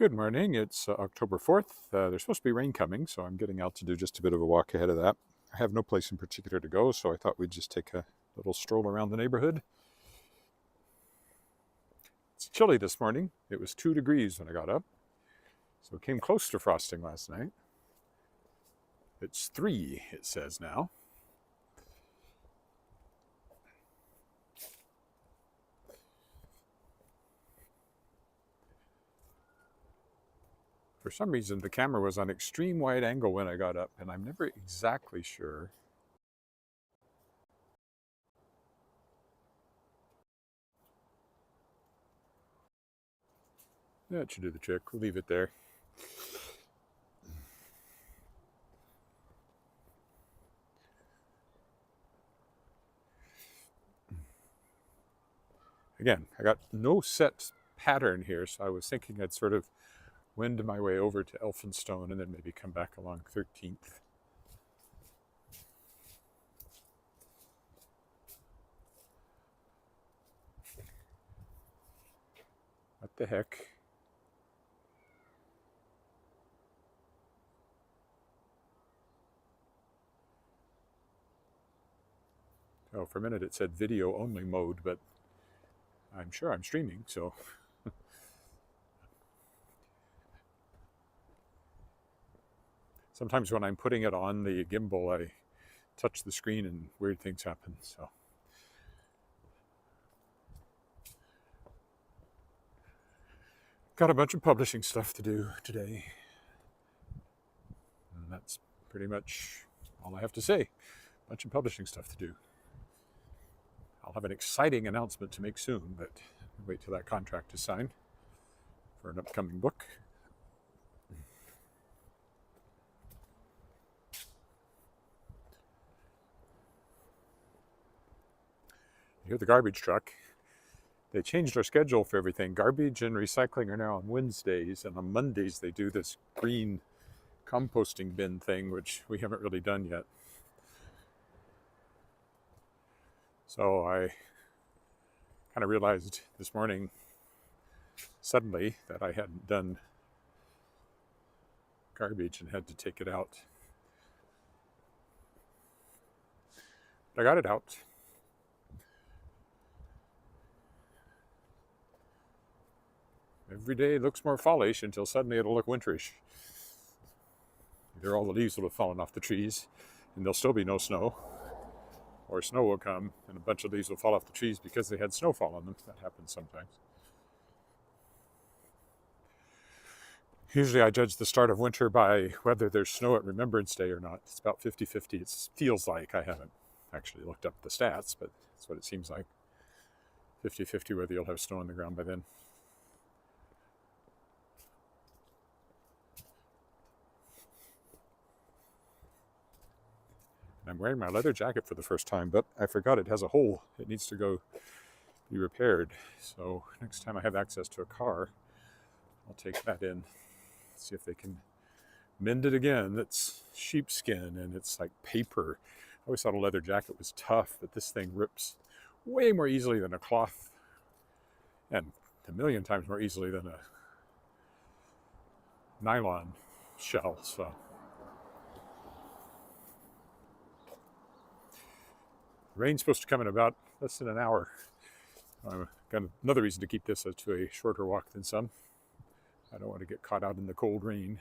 Good morning. It's October 4th. There's supposed to be rain coming, so I'm getting out to do just a bit of a walk ahead of that. I have no place in particular to go, so I thought we'd just take a little stroll around the neighborhood. It's chilly this morning. It was 2 degrees when I got up, so it came close to frosting last night. It's 3, it says now. For some reason, the camera was on extreme wide angle when I got up, and I'm never exactly sure. That should do the trick. We'll leave it there. Again, I got no set pattern here, so I was thinking I'd sort of wend my way over to Elphinstone and then maybe come back along 13th. What the heck? Oh, for a minute it said video only mode, but I'm sure I'm streaming, so. Sometimes when I'm putting it on the gimbal, I touch the screen and weird things happen, so. Got a bunch of publishing stuff to do today. And that's pretty much all I have to say. A bunch of publishing stuff to do. I'll have an exciting announcement to make soon, but wait till that contract is signed for an upcoming book. You hear the garbage truck. They changed our schedule for everything. Garbage and recycling are now on Wednesdays, and on Mondays they do this green composting bin thing, which we haven't really done yet. So I kind of realized this morning suddenly that I hadn't done garbage and had to take it out. But I got it out. Every day looks more fallish until suddenly it'll look winterish. Either all the leaves will have fallen off the trees and there'll still be no snow, or snow will come and a bunch of leaves will fall off the trees because they had snowfall on them. That happens sometimes. Usually I judge the start of winter by whether there's snow at Remembrance Day or not. It's about 50-50. It feels like. I haven't actually looked up the stats, but that's what it seems like. 50-50 whether you'll have snow on the ground by then. I'm wearing my leather jacket for the first time, but I forgot it has a hole. It needs to go be repaired. So next time I have access to a car, I'll take that in, see if they can mend it again. It's sheepskin and it's like paper. I always thought a leather jacket was tough, but this thing rips way more easily than a cloth, and a million times more easily than a nylon shell. So rain's supposed to come in about less than an hour. I've got another reason to keep this to a shorter walk than some. I don't want to get caught out in the cold rain.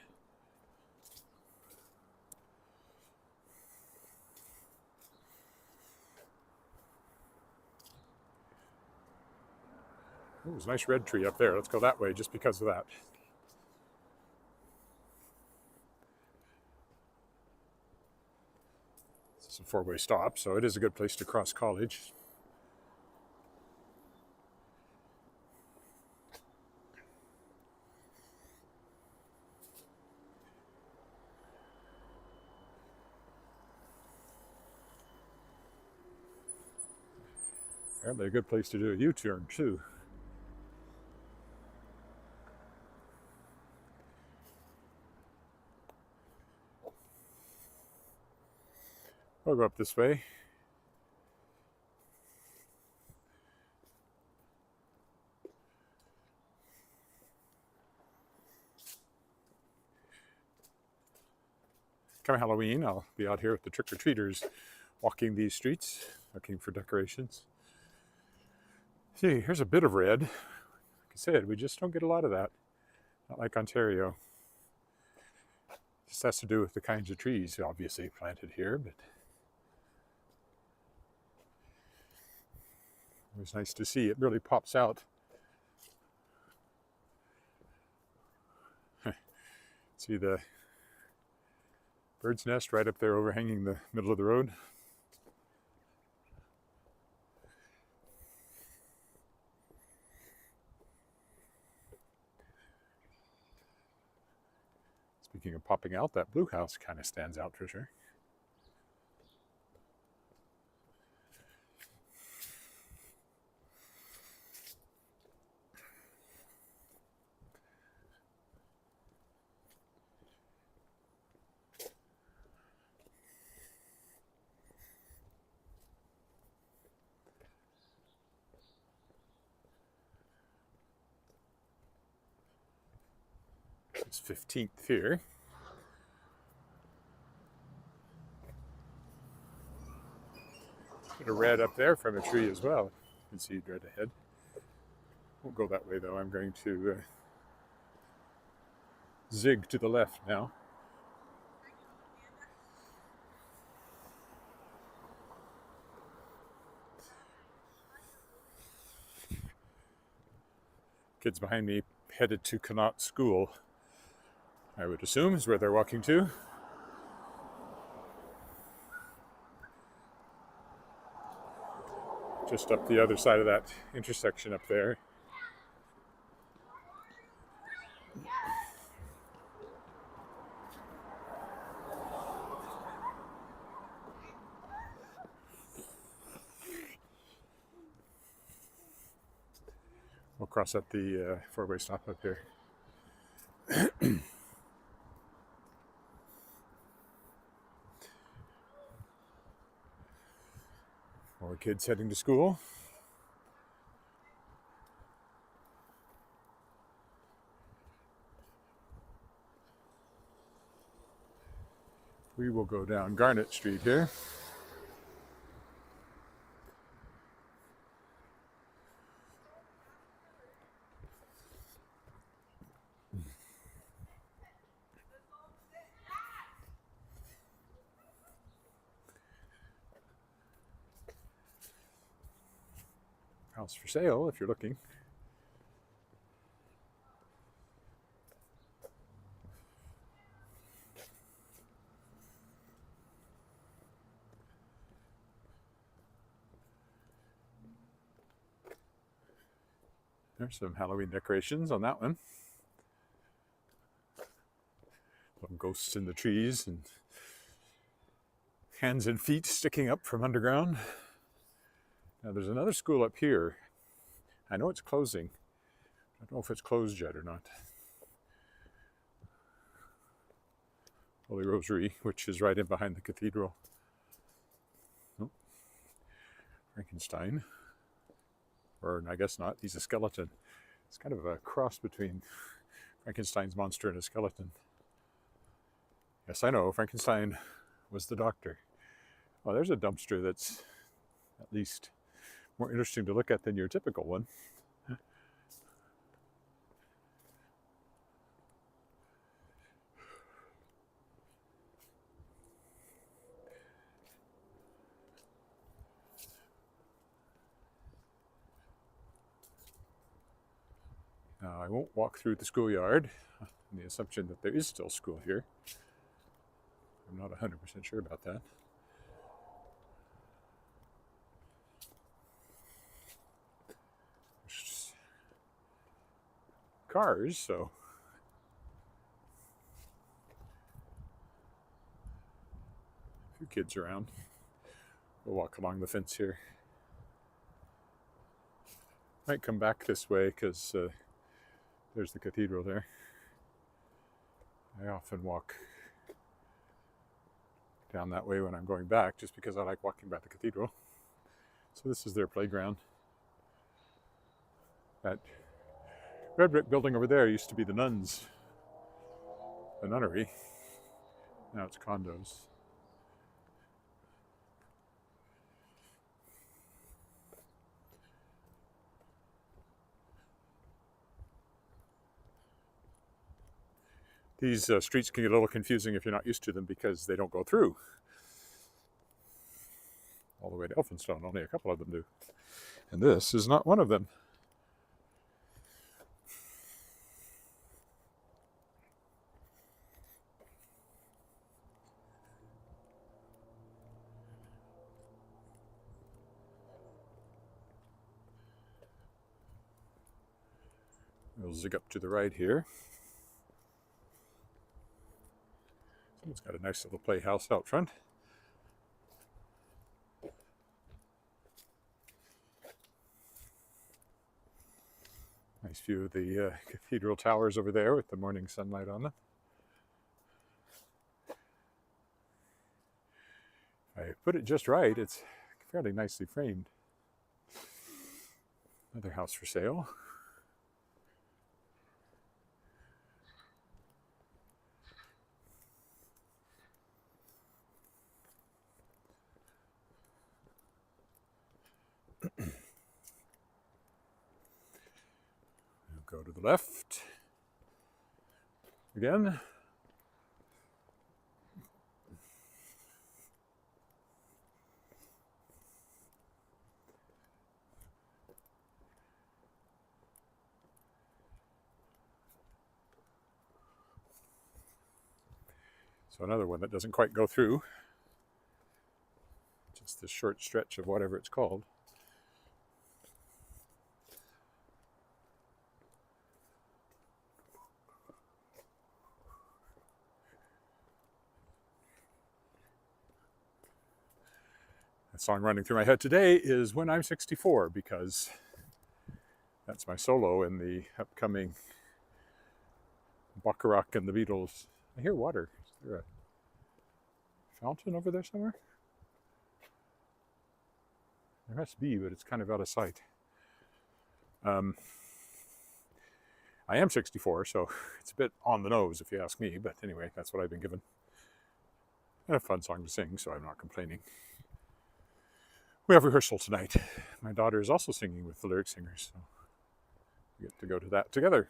Oh, there's a nice red tree up there. Let's go that way just because of that. It's a 4-way stop, so it is a good place to cross college. Apparently a good place to do a U-turn too. I'll go up this way. come Halloween, I'll be out here with the trick-or-treaters walking these streets, looking for decorations. See, here's a bit of red. Like I said, we just don't get a lot of that. Not like Ontario. This has to do with the kinds of trees, obviously, planted here, but it was nice to see. It really pops out. See the bird's nest right up there overhanging the middle of the road. Speaking of popping out, that blue house kind of stands out for sure. It's 15th here. Bit of red up there from a tree as well. You can see right ahead. Won't go that way though. I'm going to zig to the left now. Kids behind me headed to Connaught School, I would assume, is where they're walking to. Just up the other side of that intersection up there. We'll cross up the four-way stop up here. More kids heading to school. We will go down Garnet Street here. House for sale if you're looking. There's some Halloween decorations on that one. Some ghosts in the trees and hands and feet sticking up from underground. Now there's another school up here. I know it's closing. I don't know if it's closed yet or not. Holy Rosary, which is right in behind the cathedral. Oh. Frankenstein. Or I guess not, he's a skeleton. It's kind of a cross between Frankenstein's monster and a skeleton. Yes, I know, Frankenstein was the doctor. Well, there's a dumpster that's at least more interesting to look at than your typical one. Now, I won't walk through the schoolyard on the assumption that there is still school here. I'm not 100% sure about that. There's cars, so a few kids around. We'll walk along the fence here. Might come back this way because there's the cathedral there. I often walk down that way when I'm going back just because I like walking by the cathedral. So this is their playground. That red brick building over there used to be the nuns, the nunnery. Now it's condos. These streets can get a little confusing if you're not used to them because they don't go through all the way to Elphinstone. Only a couple of them do. And this is not one of them. We'll zig up to the right here. It's got a nice little playhouse out front. Nice view of the cathedral towers over there with the morning sunlight on them. If I put it just right, it's fairly nicely framed. Another house for sale. Go to the left again. So another one that doesn't quite go through. Just this short stretch of whatever it's called. Song running through my head today is When I'm 64, because that's my solo in the upcoming Bacharach and the Beatles. I hear water. Is there a fountain over there somewhere? There must be, but it's kind of out of sight. I am 64, so it's a bit on the nose if you ask me, but anyway, that's what I've been given. And a fun song to sing, so I'm not complaining. We have rehearsal tonight. My daughter is also singing with the lyric singers, so we get to go to that together.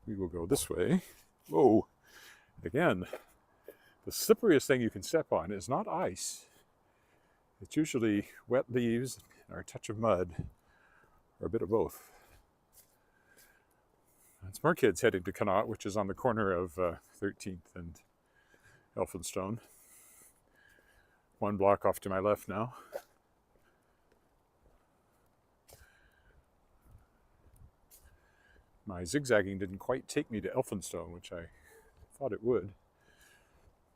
We will go this way. Whoa! Again, the slipperiest thing you can step on is not ice. It's usually wet leaves or a touch of mud, or a bit of both. It's more kids heading to Connaught, which is on the corner of 13th and Elphinstone. One block off to my left now. My zigzagging didn't quite take me to Elphinstone, which I thought it would,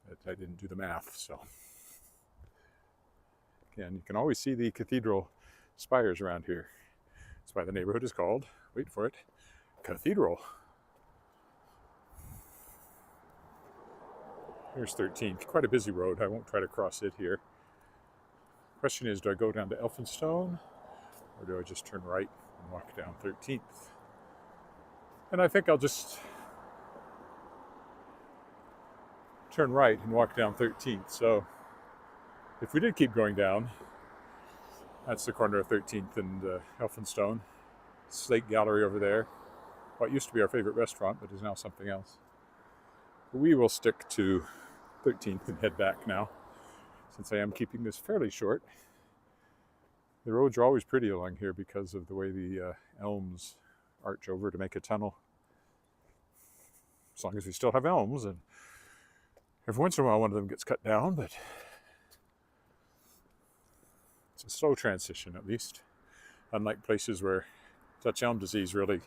but I didn't do the math, so. Again, you can always see the cathedral spires around here. That's why the neighborhood is called, wait for it, Cathedral. Here's 13th, quite a busy road. I won't try to cross it here. Question is, do I go down to Elphinstone or do I just turn right and walk down 13th? And I think I'll just turn right and walk down 13th. So if we did keep going down, that's the corner of 13th and Elphinstone. Slate Gallery over there. What used to be our favorite restaurant, but is now something else. We will stick to 13th and head back now, since I am keeping this fairly short. The roads are always pretty along here because of the way the elms arch over to make a tunnel. As long as we still have elms, and every once in a while one of them gets cut down, but it's a slow transition at least. Unlike places where Dutch elm disease really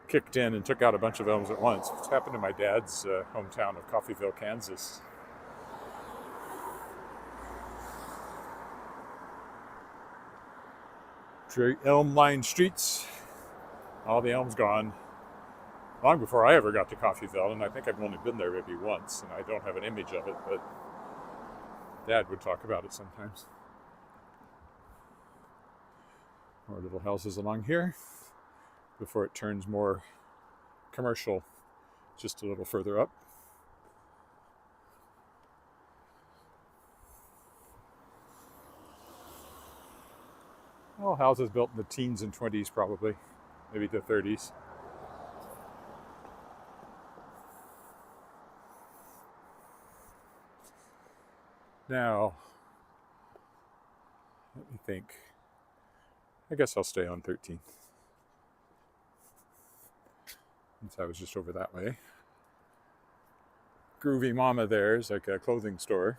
kicked in and took out a bunch of elms at once. It's happened in my dad's hometown of Coffeyville, Kansas. Elm-lined streets, all the elms gone. Long before I ever got to Coffeyville, and I think I've only been there maybe once, and I don't have an image of it, but Dad would talk about it sometimes. More little houses along here. before it turns more commercial just a little further up. All houses built in the teens and 20s probably, maybe the 30s. Now, let me think. I guess I'll stay on 13th, since I was just over that way. Groovy Mama there is like a clothing store.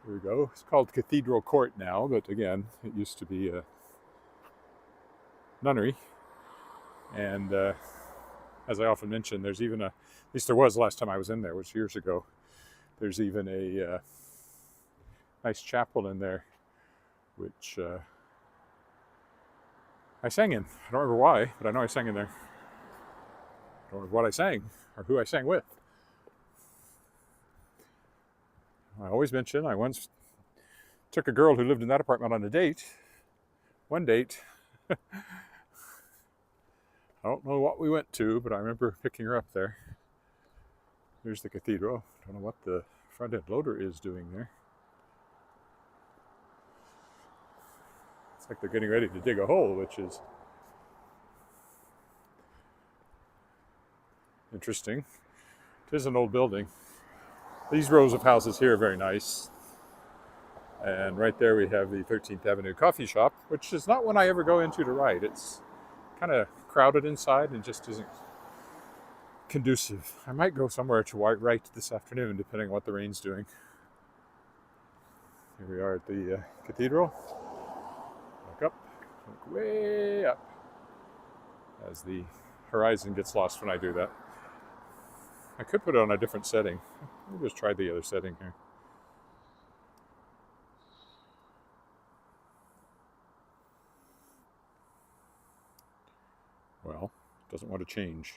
Here we go. It's called Cathedral Court now, but again, it used to be a nunnery. And as I often mention, there's even at least there was last time I was in there, which years ago, there's even a nice chapel in there, which I sang in. I don't remember why, but I know I sang in there. I don't remember what I sang or who I sang with. I always mention I once took a girl who lived in that apartment on a date. One date. I don't know what we went to, but I remember picking her up there. There's the cathedral. I don't know what the front end loader is doing there. It's like they're getting ready to dig a hole, which is interesting. It is an old building. These rows of houses here are very nice. And right there we have the 13th Avenue coffee shop, which is not one I ever go into to write. It's kind of crowded inside and just isn't conducive. I might go somewhere to write this afternoon, depending on what the rain's doing. Here we are at the cathedral. Look up, look way up, as the horizon gets lost when I do that. I could put it on a different setting. Let me just try the other setting here. Well, it doesn't want to change.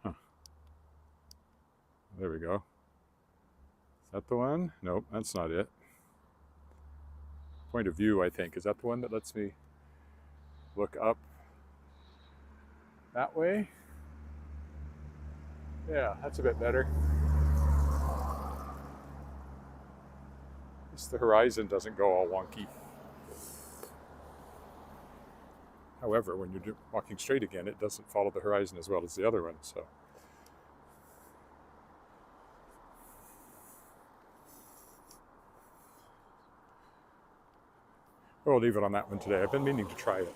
Huh. There we go. Is that the one? Nope, that's not it. Point of view, I think. Is that the one that lets me look up that way? Yeah, that's a bit better. At least the horizon doesn't go all wonky. However, when you're walking straight again, it doesn't follow the horizon as well as the other one, so. We'll leave it on that one today. I've been meaning to try it.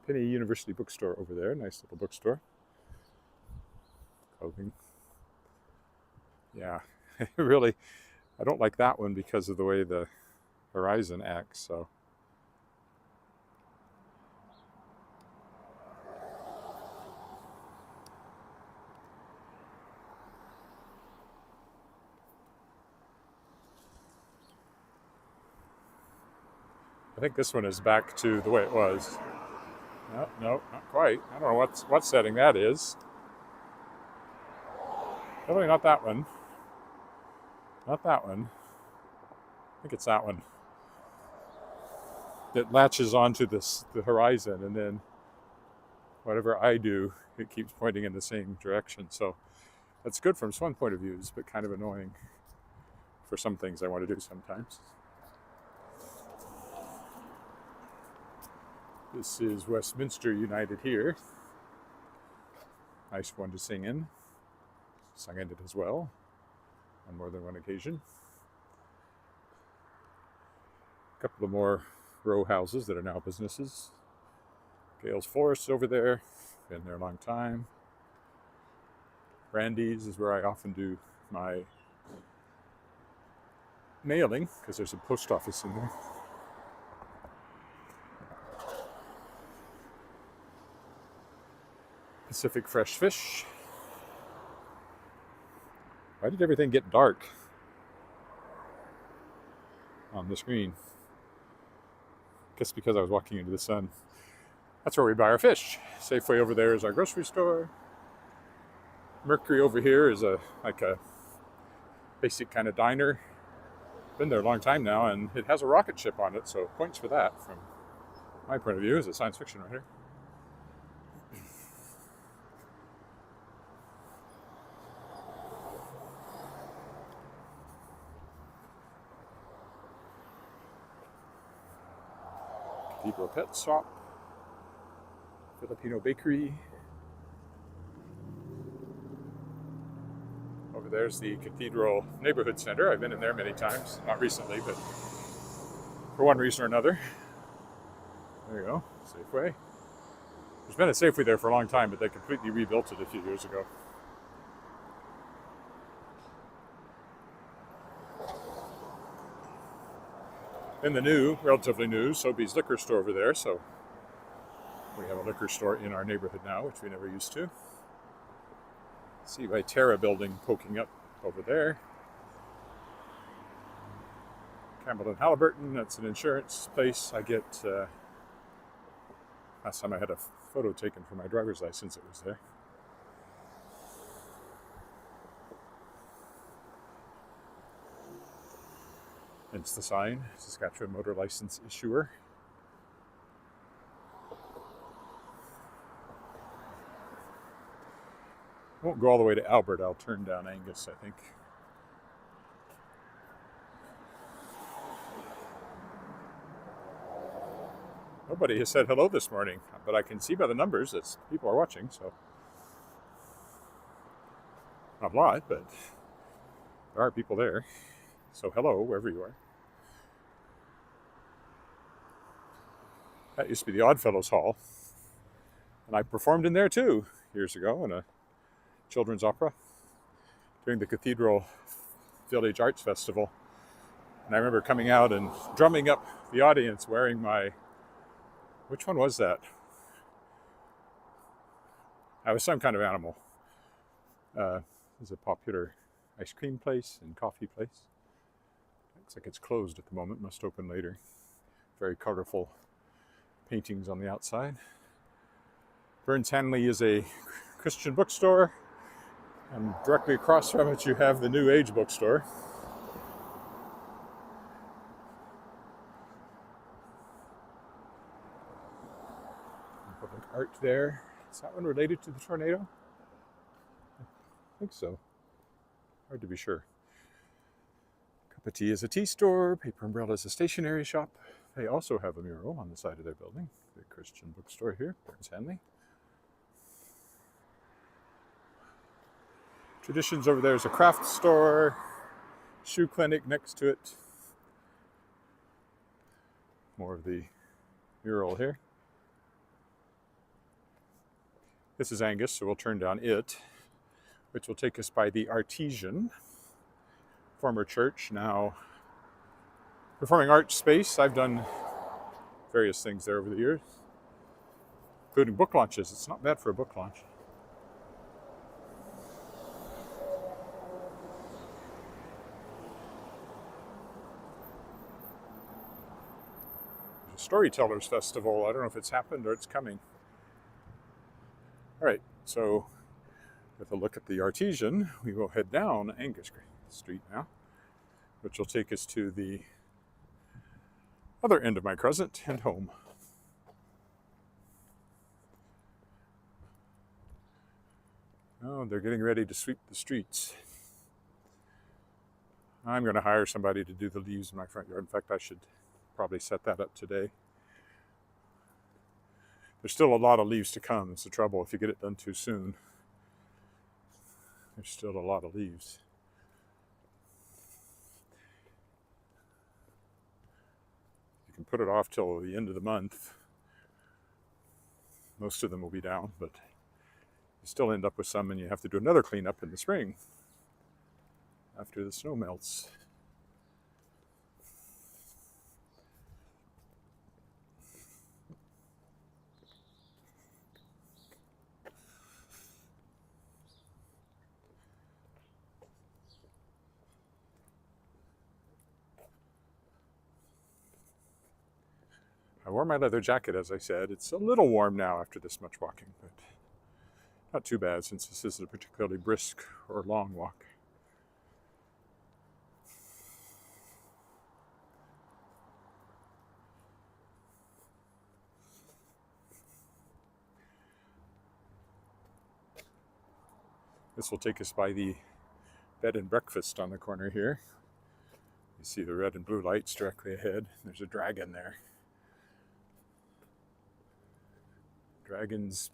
Penny University bookstore over there. Nice little bookstore. Clothing. Yeah, really, I don't like that one because of the way the horizon acts, so. I think this one is back to the way it was. No, not quite. I don't know what setting that is. Definitely not that one. Not that one. I think it's that one. That latches onto the horizon, and then whatever I do, it keeps pointing in the same direction. So that's good from one point of view, but kind of annoying for some things I want to do sometimes. This is Westminster United here. Nice one to sing in. Sung in it as well on more than one occasion. A couple of more row houses that are now businesses. Gales Forest over there. Been there a long time. Randy's is where I often do my mailing because there's a post office in there. Pacific Fresh Fish. Why did everything get dark on on the screen. Just because I was walking into the sun. That's where we buy our fish. Safeway over there is our grocery store. Mercury over here is like a basic kind of diner. Been there a long time now, and it has a rocket ship on it, so points for that from my point of view as a science fiction writer. Cathedral Pet Shop, Filipino Bakery. Over there's the Cathedral Neighborhood Center. I've been in there many times, not recently, but for one reason or another. There you go, Safeway. There's been a Safeway there for a long time, but they completely rebuilt it a few years ago. And the new, relatively new, Sobeys liquor store over there. So we have a liquor store in our neighborhood now, which we never used to. See my Terra building poking up over there. Campbell and Halliburton, that's an insurance place. I get, last time I had a photo taken for my driver's license, it was there. It's the sign, Saskatchewan Motor License Issuer. Won't go all the way to Albert. I'll turn down Angus, I think. Nobody has said hello this morning, but I can see by the numbers that people are watching, so. Not a lot, but there are people there. So hello, wherever you are. That used to be the Oddfellows Hall. And I performed in there too, years ago, in a children's opera during the Cathedral Village Arts Festival. And I remember coming out and drumming up the audience wearing my, which one was that? I was some kind of animal. It was a popular ice cream place and coffee place. Looks like it's closed at the moment, must open later. Very colorful paintings on the outside. Burns Hanley is a Christian bookstore, and directly across from it you have the New Age bookstore. Public art there. Is that one related to the tornado? I think so. Hard to be sure. Cup of Tea is a tea store. Paper Umbrella is a stationery shop. They also have a mural on the side of their building. The Christian bookstore here, Burns Hanley. Traditions over there is a craft store, shoe clinic next to it. More of the mural here. This is Angus, so we'll turn down it, which will take us by the Artesian, former church, now performing arts space. I've done various things there over the years, including book launches. It's not bad for a book launch. There's a Storytellers Festival. I don't know if it's happened or it's coming. All right, so with a look at the Artesian, we will head down Angus Street now, which will take us to the other end of my crescent and home. Oh, they're getting ready to sweep the streets. I'm going to hire somebody to do the leaves in my front yard. In fact, I should probably set that up today. There's still a lot of leaves to come. It's the trouble if you get it done too soon. There's still a lot of leaves. You can put it off till the end of the month. Most of them will be down, but you still end up with some, and you have to do another cleanup in the spring after the snow melts. wore my leather jacket, as I said. It's a little warm now after this much walking, but not too bad since this isn't a particularly brisk or long walk. This will take us by the bed and breakfast on the corner here. You see the red and blue lights directly ahead. There's a dragon there. Dragons,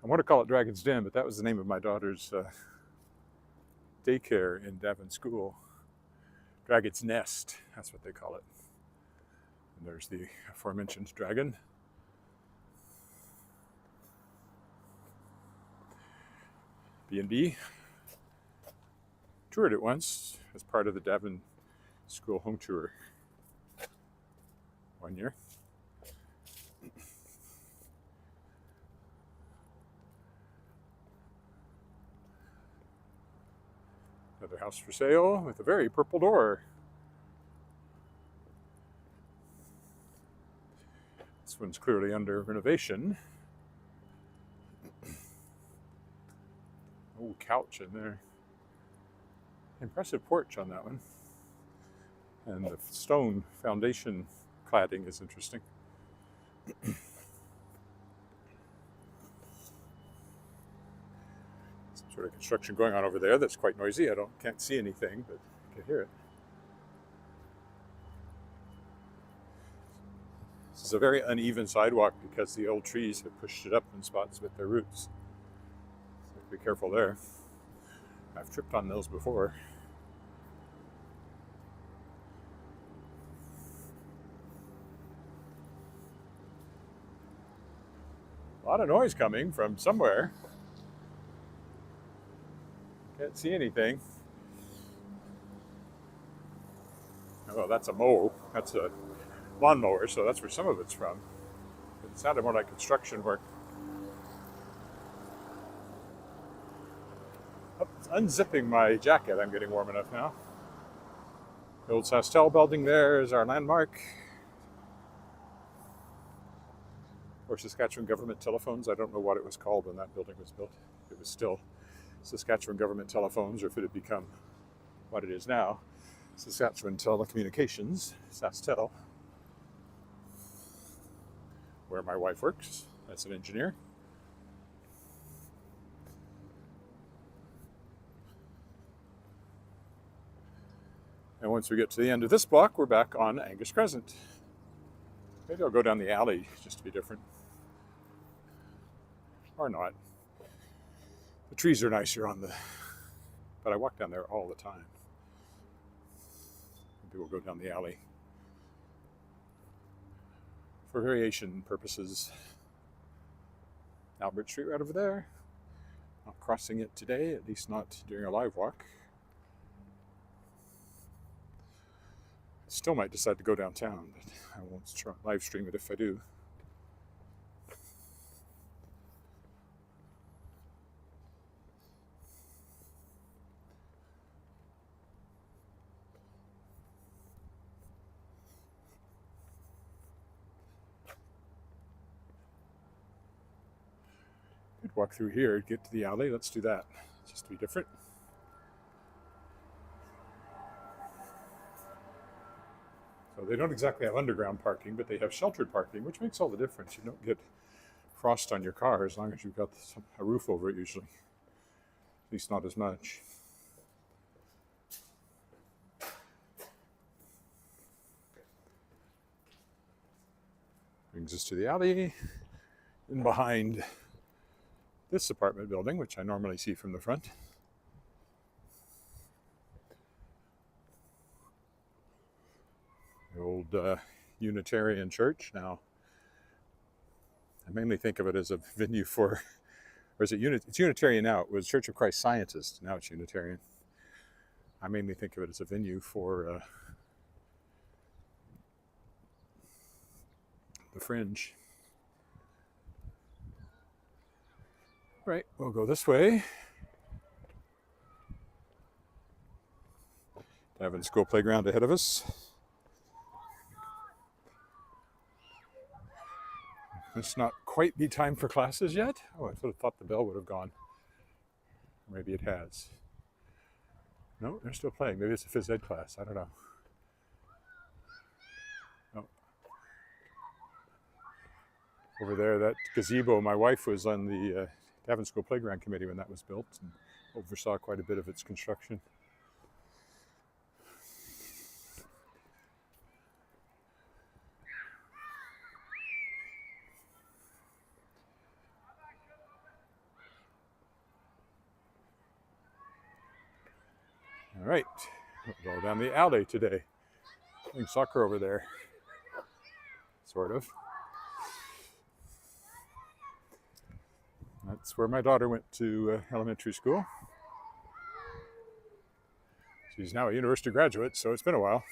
I want to call it Dragon's Den, but that was the name of my daughter's daycare in Devon School. Dragon's Nest, that's what they call it. And there's the aforementioned dragon. B&B. Toured it once as part of the Devon School home tour one year. Another house for sale with a very purple door. This one's clearly under renovation. Oh, couch in there. Impressive porch on that one. And the stone foundation cladding is interesting. Some sort of construction going on over there that's quite noisy. Can't see anything, but I can hear it. This is a very uneven sidewalk because the old trees have pushed it up in spots with their roots. So be careful there. I've tripped on those before. A lot of noise coming from somewhere. Can't see anything. Oh, that's a mow. That's a lawnmower, so that's where some of it's from. It sounded more like construction work. Oh, unzipping my jacket, I'm getting warm enough now. The old Saskatchewan building there is our landmark. Or Saskatchewan Government Telephones. I don't know what it was called when that building was built. It was still Saskatchewan Government Telephones, or if it had become what it is now, Saskatchewan Telecommunications, SaskTel, where my wife works as an engineer. And once we get to the end of this block, we're back on Angus Crescent. Maybe I'll go down the alley just to be different. Or not. The trees are nicer on the, but I walk down there all the time. Maybe we'll go down the alley for variation purposes. Albert Street right over there. Not crossing it today, at least not during a live walk. Still might decide to go downtown, but I won't live stream it if I do. Could walk through here, get to the alley. Let's do that, just to be different. So they don't exactly have underground parking, but they have sheltered parking, which makes all the difference. You don't get frost on your car as long as you've got a roof over it usually. At least not as much. Brings us to the alley. And behind this apartment building, which I normally see from the front, the old Unitarian church. Now, I mainly think of it as a venue for, or is it it's Unitarian now. It was Church of Christ Scientists. Now it's Unitarian. I mainly think of it as a venue for the Fringe. Right, we'll go this way. Devon School playground ahead of us. It's not quite the time for classes yet. Oh, I sort of thought the bell would have gone. Maybe it has. No, they're still playing. Maybe it's a phys ed class. I don't know. Oh. Over there, that gazebo, my wife was on the Davin School Playground Committee when that was built and oversaw quite a bit of its construction. All right, we'll go down the alley today. Playing soccer over there, sort of. That's where my daughter went to elementary school. She's now a university graduate, so it's been a while.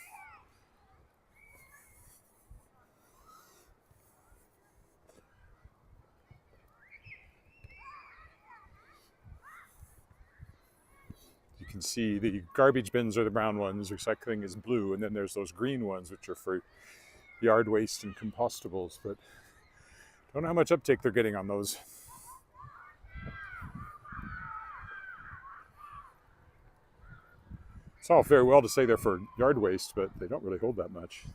You can see the garbage bins are the brown ones, recycling is blue, and then there's those green ones which are for yard waste and compostables, but don't know how much uptake they're getting on those. It's all very well to say they're for yard waste, but they don't really hold that much.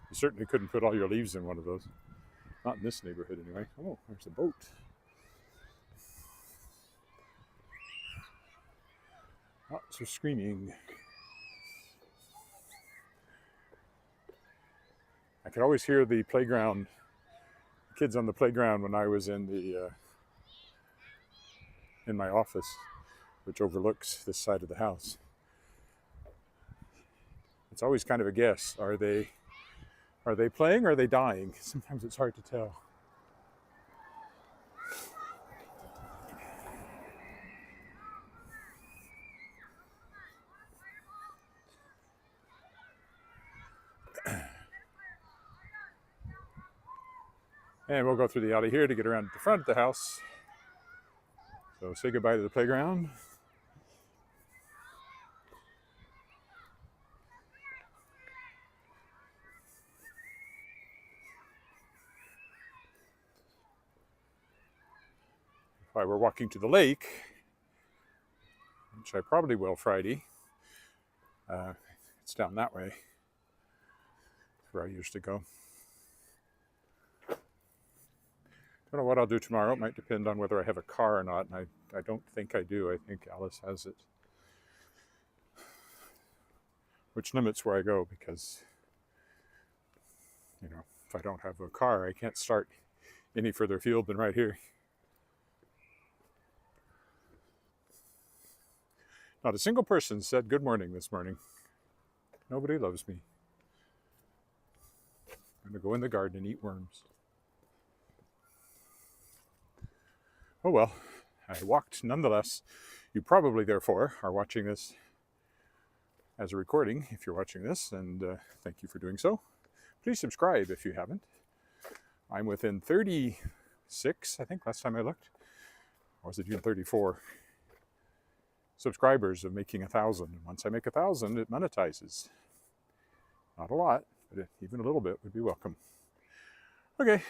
You certainly couldn't put all your leaves in one of those. Not in this neighborhood anyway. Oh, there's a boat. Lots of screaming. I could always hear the playground, kids on the playground when I was in the in my office, which overlooks this side of the house. It's always kind of a guess. Are they playing or are they dying? Sometimes it's hard to tell. And we'll go through the alley here to get around to the front of the house. So say goodbye to the playground. If I were walking to the lake, which I probably will Friday, it's down that way, where I used to go. Don't know what I'll do tomorrow. It might depend on whether I have a car or not, and I don't think I do. I think Alice has it. Which limits where I go, because, you know, if I don't have a car, I can't start any further afield than right here. Not a single person said good morning this morning. Nobody loves me. I'm going to go in the garden and eat worms. Oh well, I walked nonetheless. You probably, therefore, are watching this as a recording if you're watching this, and thank you for doing so. Please subscribe if you haven't. I'm within 36, I think, last time I looked. Or was it even 34? Subscribers of making 1,000. Once I make 1,000, it monetizes. Not a lot, but even a little bit would be welcome. Okay,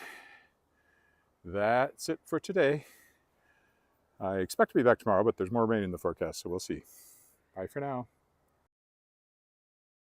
that's it for today. I expect to be back tomorrow, but there's more rain in the forecast, so we'll see. Bye for now.